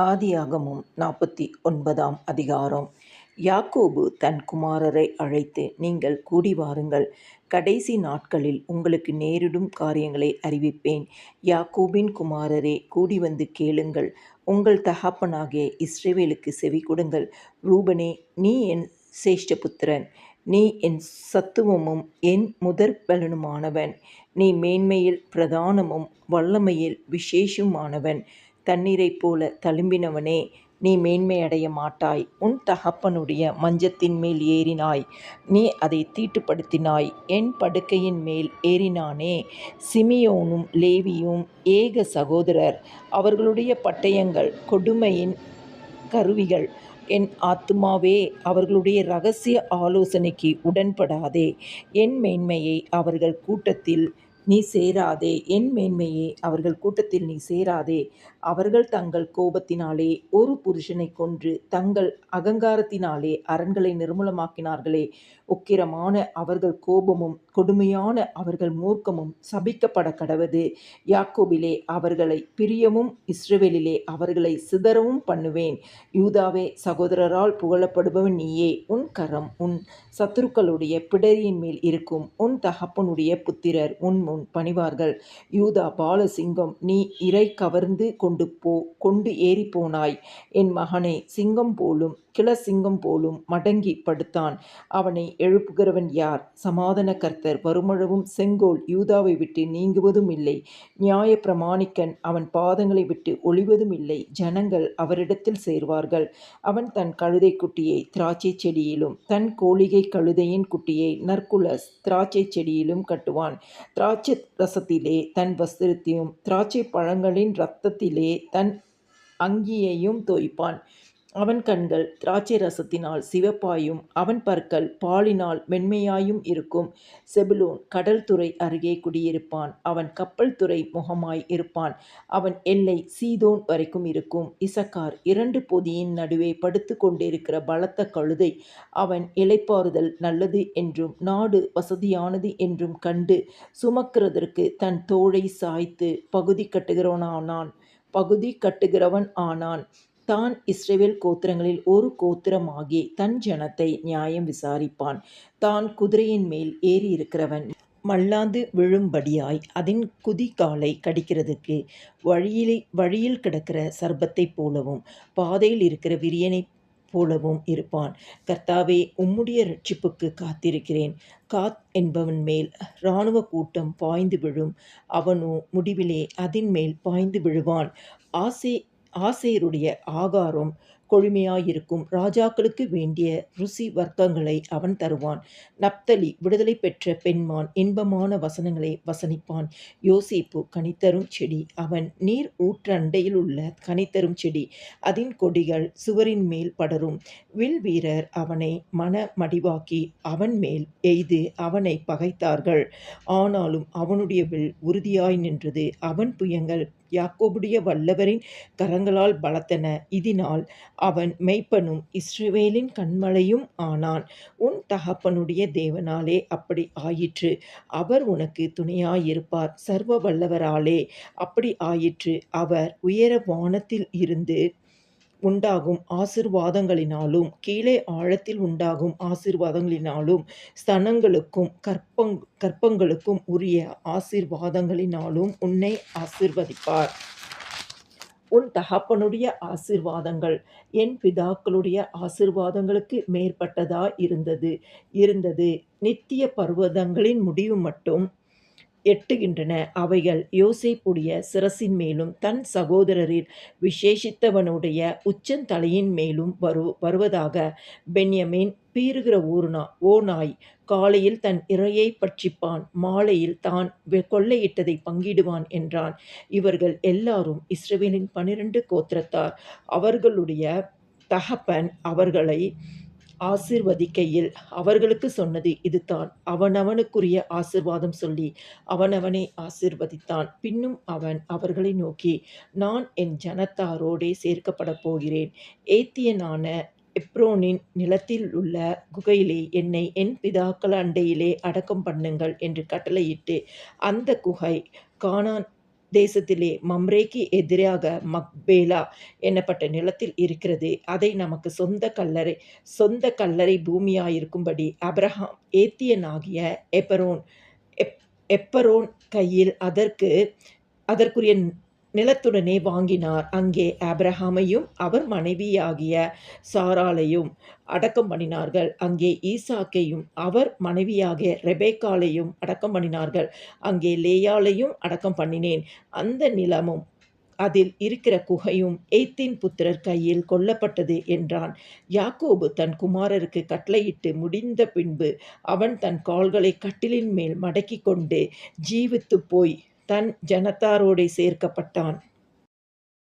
ஆதியாகமம் 49ஆம் அதிகாரம். யாக்கோபு தன் குமாரரை அழைத்து, நீங்கள் கூடி வாருங்கள், கடைசி நாட்களில் உங்களுக்கு நேரிடும் காரியங்களை அறிவிப்பேன். யாக்கோபின் குமாரரே, கூடி வந்து கேளுங்கள், உங்கள் தகப்பனாகிய இஸ்ரவேலுக்கு செவிகொடுங்கள். ரூபனே, நீ என் சேஷ்டபுத்திரன், நீ என் சத்துவமும் என் முதற்பலனுமானவன். நீ மேன்மையில் பிரதானமும் வல்லமையில் விசேஷமானவன். தண்ணீரைப் போல தளும்பினவனே, நீ மேன்மையடைய மாட்டாய். உன் தகப்பனுடைய மஞ்சத்தின் மேல் ஏறினாய், நீ அதை தீட்டுப்படுத்தினாய். என் படுக்கையின் மேல் ஏறினானே, சிமியோனும் லேவியும் ஏக சகோதரர். அவர்களுடைய பட்டயங்கள் கொடுமையின் கருவிகள். என் ஆத்துமாவே, அவர்களுடைய இரகசிய ஆலோசனைக்கு உடன்படாதே. என் மேன்மையை அவர்கள் கூட்டத்தில் நீ சேராதே. என் மேன்மையே, அவர்கள் கூட்டத்தில் நீ சேராதே. அவர்கள் தங்கள் கோபத்தினாலே ஒரு புருஷனைக் கொன்று தங்கள் அகங்காரத்தினாலே அரண்களை நிர்மூலமாக்கினார்களே. உக்கிரமான அவர்கள் கோபமும் கொடுமையான அவர்கள் மூர்க்கமும் சபிக்கப்பட கடவது. யாக்கோபிலே அவர்களை பிரியவும் இஸ்ரவேலிலே அவர்களை சிதறவும் பண்ணுவேன். யூதாவே, சகோதரரால் புகழப்படுபவன் நீயே. உன் கரம் உன் சத்துருக்களுடைய பிடரியின் மேல் இருக்கும். உன் தகப்பனுடைய புத்திரர் உன் முன் பணிவார்கள். யூதா பாலசிங்கம், நீ இரை கவர்ந்து கொண்டு ஏறி போனாய். என் மகனே, சிங்கம் போலும் கிழசிங்கம் போலும் மடங்கி படுத்தான். அவனை எழுப்புகிறவன் யார்? சமாதான கர்த்தர் வருமளவும் செங்கோல் யூதாவை விட்டு நீங்குவதும் இல்லை. நியாய பிரமாணிக்கன் அவன் பாதங்களை விட்டு ஒளிவதும் இல்லை. ஜனங்கள் அவரிடத்தில் சேர்வார்கள். அவன் தன் கழுதை குட்டியை திராட்சை செடியிலும் தன் கோழிகை கழுதையின் குட்டியை நற்குல திராட்சை செடியிலும் கட்டுவான். திராட்சை ரசத்திலே தன் வஸ்திரத்தையும் திராட்சை பழங்களின் இரத்தத்திலே தன் அங்கியையும் தோய்ப்பான். அவன் கண்கள் திராட்சை ரசத்தினால் சிவப்பாயும் அவன் பற்கள் பாலினால் மென்மையாயும் இருக்கும். செபுலோன் கடல் துறை அருகே குடியிருப்பான். அவன் கப்பல் துறை முகமாய் இருப்பான். அவன் எல்லை சீதோன் வரைக்கும் இருக்கும். இசக்கார் இரண்டு பொதியின் நடுவே படுத்து கொண்டிருக்கிற பலத்த கழுதை. அவன் இளைப்பாறுதல் நல்லது என்றும் நாடு வசதியானது என்றும் கண்டு சுமக்கிறதற்கு தன் தோளை சாய்த்து பகுதி கட்டுகிறவன் ஆனான். தான் இஸ்ரவேல் கோத்திரங்களில் ஒரு கோத்திரமாகி தன் ஜனத்தை நியாயம் விசாரிப்பான். தான் குதிரையின் மேல் ஏறி இருக்கிறவன் மல்லாந்து விழும்படியாய் அதன் குதிகாலை கடிக்கிறதுக்கு வழியில் கிடக்கிற சர்ப்பத்தைப் போலவும் பாதையில் இருக்கிற விரியனைப் போலவும் இருப்பான். கர்த்தாவே, உம்முடைய இரட்சிப்புக்கு காத்திருக்கிறேன். காத் என்பவன் மேல் இராணுவ கூட்டம் பாய்ந்து விழும். அவனோ முடிவிலே அதின் மேல் பாய்ந்து விழுவான். ஆசேருடைய ஆகாரம் கொழுமையாயிருக்கும். ராஜாக்களுக்கு வேண்டிய ருசி வர்க்கங்களை அவன் தருவான். நப்தலி விடுதலை பெற்ற பெண்மான் இன்பமான வசனங்களை வசனிப்பான். யோசேப்பு கனித்தரும் செடி. அவன் நீர் ஊற்றண்டையில் உள்ள கனித்தரும் செடி. அதன் கொடிகள் சுவரின் மேல் படரும். வில் வீரர் அவனை மடிவாக்கி அவன் மேல் எய்து அவனை பகைத்தார்கள். ஆனாலும் அவனுடைய வில் உறுதியாய் நின்றது. அவன் புயங்கள் யாக்கோபுடைய வல்லவரின் கரங்களால் பலத்தன. இதனால் அவன் மெய்ப்பனும் இஸ்ரவேலின் கன்மலையும் ஆனான். உன் தகப்பனுடைய தேவனாலே அப்படி ஆயிற்று. அவர் உனக்கு துணையாயிருப்பார். சர்வ வல்லவராலே அப்படி ஆயிற்று. அவர் உயர வானத்தில் இருந்து உண்டாகும் ஆசீர்வாதங்களினாலும் கீழே ஆழத்தில் உண்டாகும் ஆசீர்வாதங்களினாலும் ஸ்தனங்களுக்கும் கற்பங்களுக்கும் உரிய ஆசீர்வாதங்களினாலும் உன்னை ஆசீர்வதிப்பார். உன் தகப்பனுடைய ஆசீர்வாதங்கள் என் பிதாக்களுடைய ஆசீர்வாதங்களுக்கு மேற்பட்டதாய் இருந்தது. நித்திய பர்வதங்களின் முடிவு மட்டும் எட்டுகின்றன. அவைகள் யோசேப்புடைய சிரசின் மேலும் தன் சகோதரரில் விசேஷித்தவனுடைய உச்சந்தலையின் மேலும் வருவதாக. பென்யமீன் பீறுகிற ஓநாய் காலையில் தன் இரையை பட்சிப்பான், மாலையில் தான் கொள்ளையிட்டதை பங்கிடுவான் என்றான். இவர்கள் எல்லாரும் இஸ்ரவேலின் 12 கோத்திரத்தார். அவர்களுடைய தகப்பன் அவர்களை ஆசீர்வதிக்கையில் அவர்களுக்கு சொன்னது இதுதான். அவனவனுக்குரிய ஆசீர்வாதம் சொல்லி அவனவனை ஆசீர்வதித்தான். பின்னும் அவன் அவர்களை நோக்கி, நான் என் ஜனத்தாரோடே சேர்க்கப்பட போகிறேன். ஏத்தியனான எப்ரோனின் நிலத்தில் உள்ள குகையிலே என்னை என் பிதாக்கள் அண்டையிலே அடக்கம் பண்ணுங்கள் என்று கட்டளையிட்டு அந்த குகை கானான் தேசத்திலே மம்ரேக்கு எதிராக மக்பேலா என்னப்பட்ட நிலத்தில் இருக்கிறது. அதை நமக்கு சொந்த கல்லறை பூமியாயிருக்கும்படி ஆபிரகாம் ஏத்தியனாகிய எப்பரோன் கையில் அதற்குரிய நிலத்துடனே வாங்கினார். அங்கே ஆபிரகாமையும் அவர் மனைவியாகிய சாராளையும் அடக்கம் பண்ணினார்கள். அங்கே ஈசாக்கையும் அவர் மனைவியாகிய ரெபேக்காளையும் அடக்கம் பண்ணினார்கள். அங்கே லேயாளையும் அடக்கம் பண்ணினேன். அந்த நிலமும் அதில் இருக்கிற குகையும் ஏத்தின் புத்திரர் கையில் கொல்லப்பட்டது என்றான். யாக்கோபு தன் குமாரருக்கு கட்டளையிட்டு முடிந்த பின்பு அவன் தன் கால்களை கட்டிலின் மேல் மடக்கிக் கொண்டு ஜீவித்துப் போய் தன் ஜனத்தாரோடே சேர்க்கப்பட்டான்.